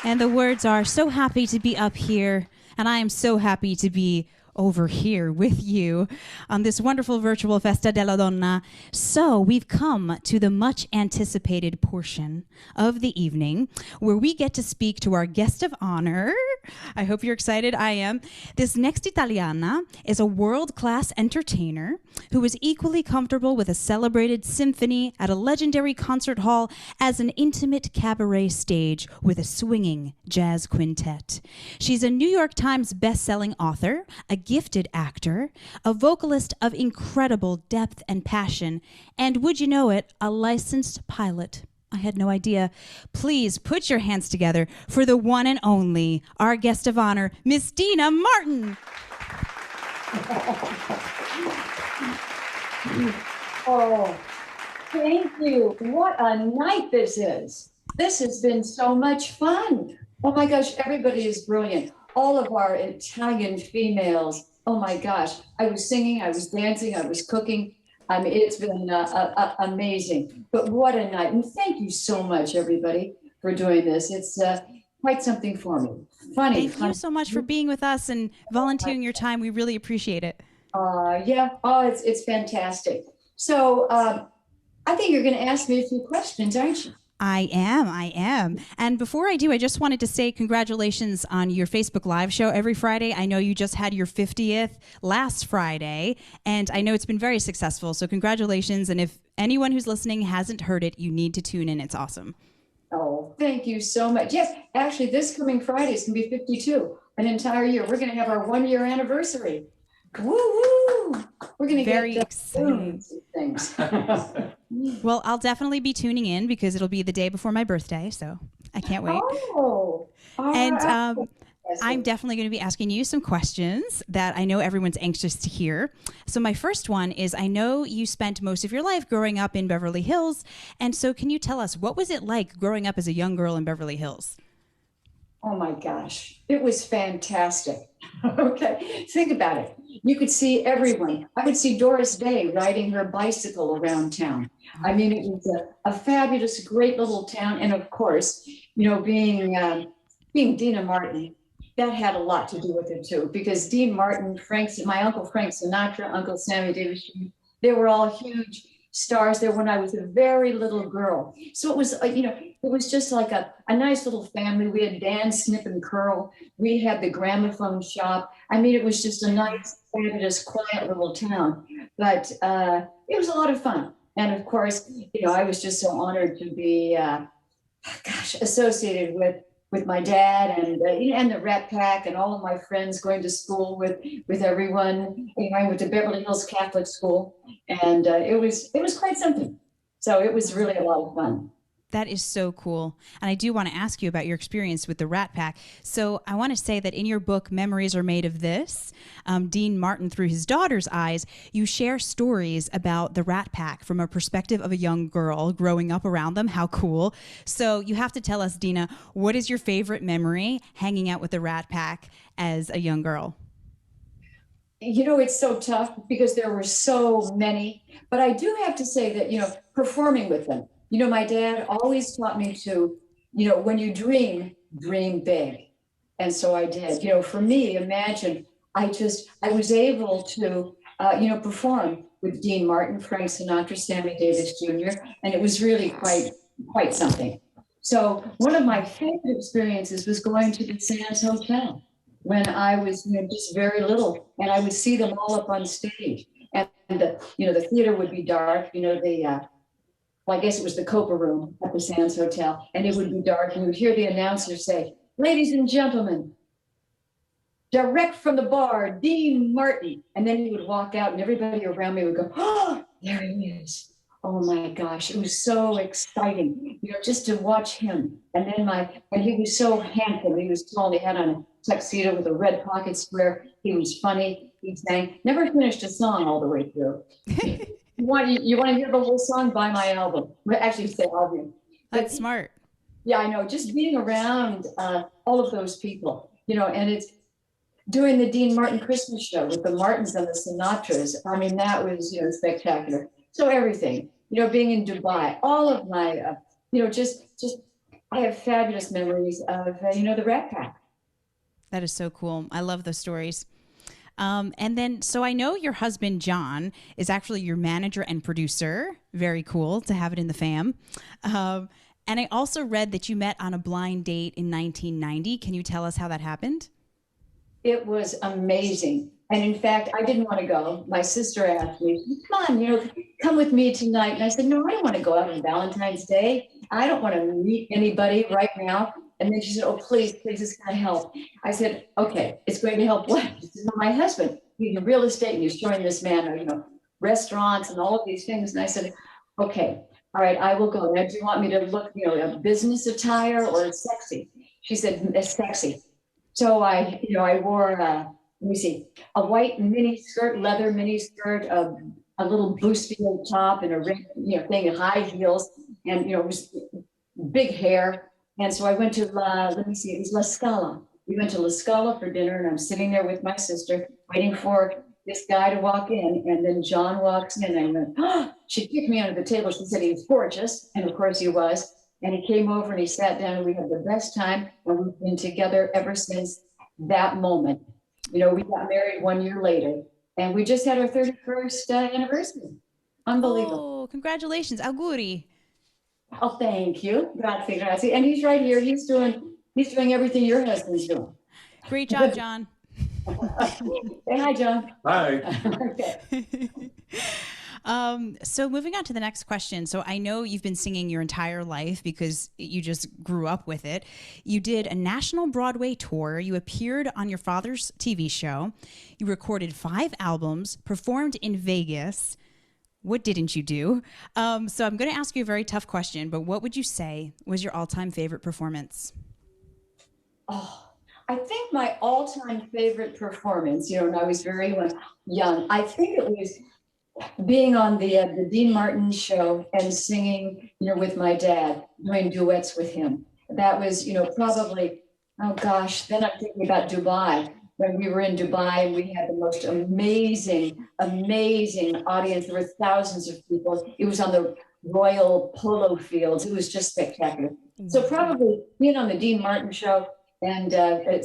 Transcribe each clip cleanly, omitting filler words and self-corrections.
And the words are so happy to be up here, and I am so happy to be over here with you on this wonderful virtual Festa Della Donna. So, we've come to the much anticipated portion of the evening where we get to speak to our guest of honor. I hope you're excited. I am. This next Italiana is a world-class entertainer who is equally comfortable with a celebrated symphony at a legendary concert hall as an intimate cabaret stage with a swinging jazz quintet. She's a New York Times best-selling author, a gifted actor, a vocalist of incredible depth and passion, and would you know it, a licensed pilot. I had no idea. Please put your hands together for the one and only, our guest of honor, Miss Deana Martin. Oh, thank you. What a night this is. This has been so much fun. Oh my gosh, everybody is brilliant. All of our Italian females. Oh my gosh. I was singing, I was dancing, I was cooking. I mean, it's been amazing. But what a night. And thank you so much, everybody, for doing this. It's quite something for me. Funny. Thank you so much for being with us and volunteering your time. We really appreciate it. Yeah. Oh, it's fantastic. So I think you're going to ask me a few questions, aren't you? I am. And before I do, I just wanted to say congratulations on your Facebook Live show every Friday. I know you just had your 50th last Friday, and I know it's been very successful. So congratulations. And if anyone who's listening hasn't heard it, you need to tune in. It's awesome. Oh, thank you so much. Yes, actually, this coming Friday is going to be 52, an entire year. We're going to have our 1-year anniversary. Woo woo! We're going to get very exciting things. Well, I'll definitely be tuning in because it'll be the day before my birthday, so I can't wait. Oh, and I'm definitely going to be asking you some questions that I know everyone's anxious to hear. So my first one is, I know you spent most of your life growing up in Beverly Hills, and so can you tell us, what was it like growing up as a young girl in Beverly Hills? Oh my gosh, it was fantastic. Okay, think about it. You could see everyone. I would see Doris Day riding her bicycle around town. I mean, it was a fabulous, great little town. And of course, you know, being Deana Martin, that had a lot to do with it too, because Dean Martin, my Uncle Frank Sinatra, Uncle Sammy Davis Jr., they were all huge stars there when I was a very little girl. So it was, it was just like a nice little family. We had Dan, Snip, and Curl. We had the gramophone shop. I mean, it was just a nice, fabulous, quiet little town. But it was a lot of fun. And of course, I was just so honored to be, associated with my dad and the Rat Pack and all of my friends, going to school with everyone. I went to Beverly Hills Catholic School, and it was quite something. So it was really a lot of fun. That is so cool. And I do want to ask you about your experience with the Rat Pack. So I want to say that in your book, Memories Are Made of This, Dean Martin, through his daughter's eyes, you share stories about the Rat Pack from a perspective of a young girl growing up around them. How cool. So you have to tell us, Deana, what is your favorite memory hanging out with the Rat Pack as a young girl? It's so tough because there were so many. But I do have to say that, performing with them, my dad always taught me to, when you dream big. And so I did. For me, imagine, I was able to, perform with Dean Martin, Frank Sinatra, Sammy Davis Jr., and it was really quite something. So one of my favorite experiences was going to the Sands Hotel when I was just very little, and I would see them all up on stage. And the theater would be dark, I guess it was the Copa Room at the Sands Hotel, and it would be dark, and you would hear the announcer say, "Ladies and gentlemen, direct from the bar, Dean Martin." And then he would walk out, and everybody around me would go, "Oh, there he is." Oh my gosh, it was so exciting, just to watch him. And he was so handsome. He was tall, and he had on a tuxedo with a red pocket square. He was funny. He sang, never finished a song all the way through. You want to hear the whole song? Buy my album. Actually, say album. That's smart. Yeah, I know. Just being around all of those people, and it's doing the Dean Martin Christmas show with the Martins and the Sinatras. I mean, that was, spectacular. So everything, being in Dubai, all of my, just I have fabulous memories of, the Rat Pack. That is so cool. I love those stories. And then, so I know your husband, John, is actually your manager and producer. Very cool to have it in the fam. And I also read that you met on a blind date in 1990. Can you tell us how that happened? It was amazing. And in fact, I didn't want to go. My sister asked me, come on, come with me tonight. And I said, no, I don't want to go out on Valentine's Day. I don't want to meet anybody right now. And then she said, oh, please, it's going to help. I said, okay, it's going to help what? She said, well, my husband, he's in real estate and he's showing this man, restaurants and all of these things. And I said, okay, all right, I will go. Now, do you want me to look, a business attire or sexy? She said, it's sexy. So I wore, let me see, a white mini skirt, leather mini skirt, a little bustier top and a red, thing, high heels, and, it was big hair. And so I went to, let me see, it was La Scala. We went to La Scala for dinner, and I'm sitting there with my sister waiting for this guy to walk in. And then John walks in, and I went, oh, she kicked me under the table. She said he was gorgeous. And of course he was. And he came over and he sat down, and we had the best time. And we've been together ever since that moment. We got married 1 year later, and we just had our 31st anniversary. Unbelievable. Oh, congratulations. Auguri. Oh, thank you. Grazie, grazie. And he's right here. He's doing everything your husband's doing. Great job, John. Say hi, John. Hi. Okay. So moving on to the next question. So I know you've been singing your entire life because you just grew up with it. You did a national Broadway tour. You appeared on your father's TV show. You recorded 5 albums, performed in Vegas. What didn't you do? So I'm going to ask you a very tough question, but what would you say was your all-time favorite performance? Oh, I think my all-time favorite performance, when I was very young, I think it was being on the Dean Martin show and singing, with my dad, doing duets with him. That was, probably, oh gosh, then I'm thinking about Dubai. When we were in Dubai, and we had the most amazing, amazing audience. There were thousands of people. It was on the Royal Polo Fields. It was just spectacular. So probably being on the Dean Martin show and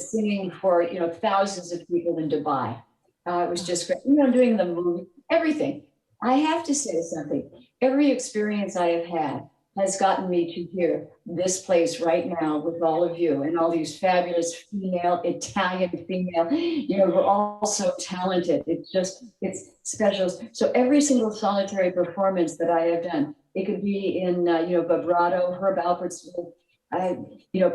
singing for, thousands of people in Dubai. It was just great. Doing the movie, everything. I have to say something. Every experience I have had has gotten me to here, this place right now with all of you and all these fabulous Italian female, we're all so talented. It's special. So every single solitary performance that I have done, it could be in, vibrato, Herb Alpert's,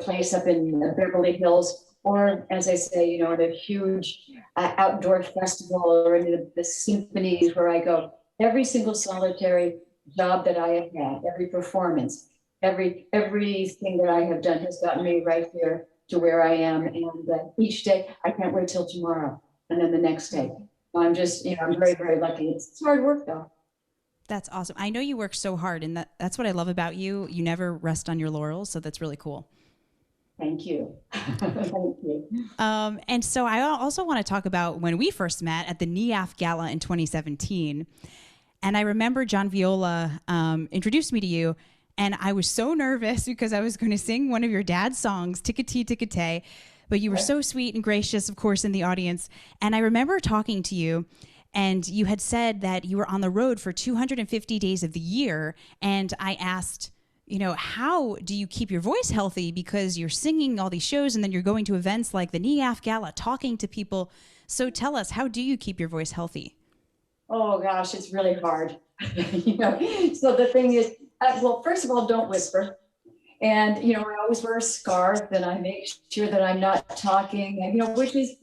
place up in Beverly Hills, or as I say, at a huge outdoor festival or in the symphonies where I go. Every single solitary job that I have had, every performance, everything that I have done has gotten me right here to where I am. And each day, I can't wait till tomorrow and then the next day. I'm just, I'm very, very lucky. It's hard work though. That's awesome. I know you work so hard, and that's what I love about you. You never rest on your laurels, so that's really cool. Thank you. Thank you. And so I also want to talk about when we first met at the NIAF Gala in 2017. And I remember John Viola introduced me to you, and I was so nervous because I was going to sing one of your dad's songs, Tickety Tickety, but you were so sweet and gracious, of course, in the audience. And I remember talking to you, and you had said that you were on the road for 250 days of the year. And I asked, how do you keep your voice healthy? Because you're singing all these shows and then you're going to events like the NIAF Gala, talking to people. So tell us, how do you keep your voice healthy? Oh gosh, it's really hard. So the thing is, well, first of all, don't whisper. And, I always wear a scarf, and I make sure that I'm not talking, and, which is,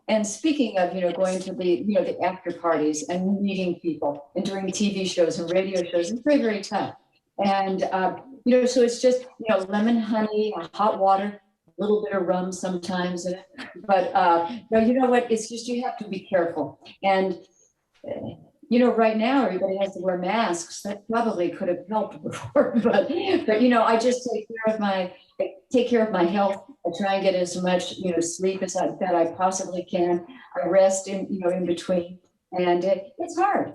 and speaking of, going to the after parties and meeting people and doing TV shows and radio shows, it's very, very tough. And, so it's just, lemon, honey, hot water, a little bit of rum sometimes. But, you know what? It's just, you have to be careful. And, right now everybody has to wear masks. That probably could have helped before, but I just take care of my health. I try and get as much, sleep as that I possibly can. I rest in between, and it's hard,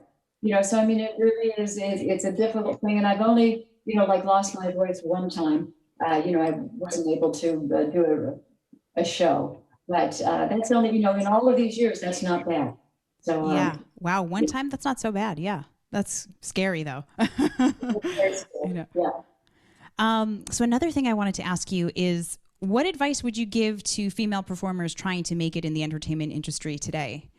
so it really is. It's a difficult thing, and I've only, lost my voice one time I wasn't able to do a show. But that's only, in all of these years, that's not bad. So, Yeah. Wow. One time, that's not so bad. Yeah. That's scary, though. I know. yeah. So another thing I wanted to ask you is, what advice would you give to female performers trying to make it in the entertainment industry today?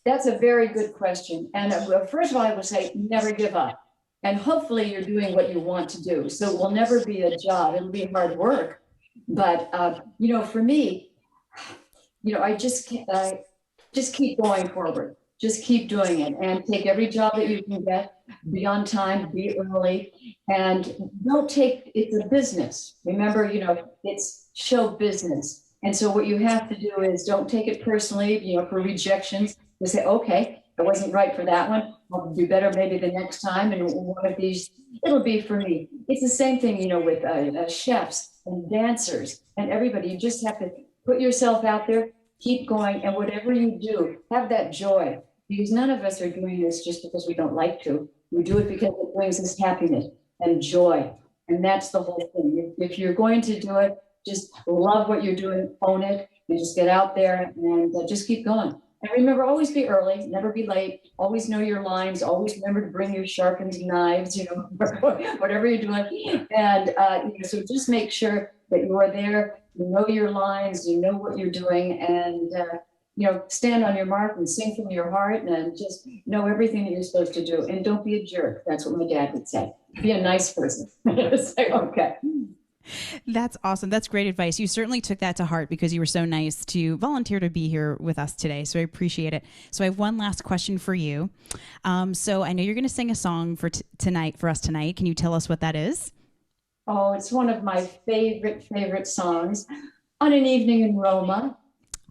That's a very good question. And first of all, I would say never give up. And hopefully you're doing what you want to do. So it will never be a job. It'll be hard work. But, for me, I just keep going forward. Just keep doing it and take every job that you can get. Be on time, be early, and it's a business. Remember, it's show business. And so what you have to do is don't take it personally, for rejections. You say, okay, I wasn't right for that one. I'll do better maybe the next time. And one of these, it'll be for me. It's the same thing, with chefs and dancers and everybody. You just have to put yourself out there, keep going. And whatever you do, have that joy. Because none of us are doing this just because we don't like to. We do it because it brings us happiness and joy. And that's the whole thing. If you're going to do it, just love what you're doing, own it, and just get out there and just keep going. And remember, always be early, never be late, always know your lines, always remember to bring your sharpened knives, whatever you're doing. And so just make sure that you are there, you know your lines, you know what you're doing, and stand on your mark and sing from your heart and just know everything that you're supposed to do. And don't be a jerk. That's what my dad would say. Be a nice person. Say, okay. That's awesome. That's great advice. You certainly took that to heart because you were so nice to volunteer to be here with us today. So I appreciate it. So I have one last question for you. So I know you're going to sing a song for us tonight. Can you tell us what that is? Oh, it's one of my favorite songs, On an Evening in Roma.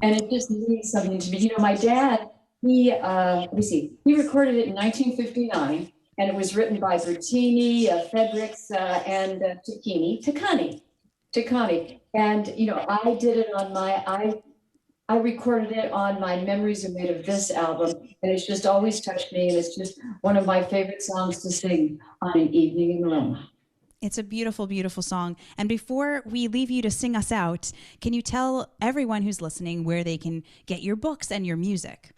And it just means something to me. My dad, he recorded it in 1959. And it was written by Bertini, Fredericks, and Taccani. And, I did it I recorded it on my Memories Are Made of This album. And it's just always touched me. And it's just one of my favorite songs to sing on an evening in Rome. It's a beautiful, beautiful song. And before we leave you to sing us out, can you tell everyone who's listening where they can get your books and your music?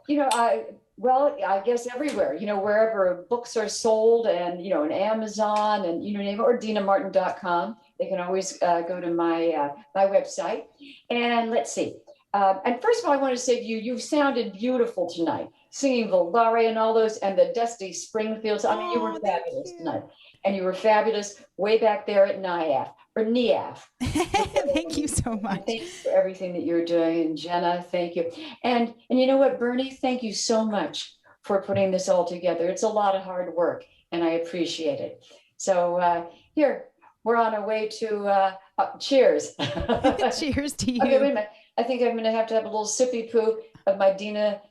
I guess everywhere, wherever books are sold and, and Amazon and, or DeanaMartin.com. They can always go to my website. And let's see. And first of all, I want to say to you, you've sounded beautiful tonight, singing Volare and all those, and the Dusty Springfields. I mean, you were fabulous tonight. And you were fabulous way back there at NIAF. Thank you so much. Thank you for everything that you're doing. And Jenna, thank you. And you know what, Bernie, thank you so much for putting this all together. It's a lot of hard work, and I appreciate it. So here, we're on our way to cheers. Cheers to you. Okay, wait a minute. I think I'm going to have a little sippy poo of my Deana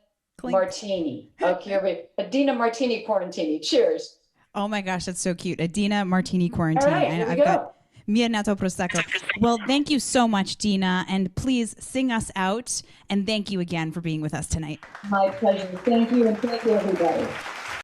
Martini. Okay, wait. A Deana Martini Quarantini. Cheers. Oh my gosh, that's so cute. A Deana Martini Quarantini. All right, here we go. Mia Nato Prosecco. Well, thank you so much, Deana, and please sing us out. And thank you again for being with us tonight. My pleasure. Thank you, and thank you, everybody.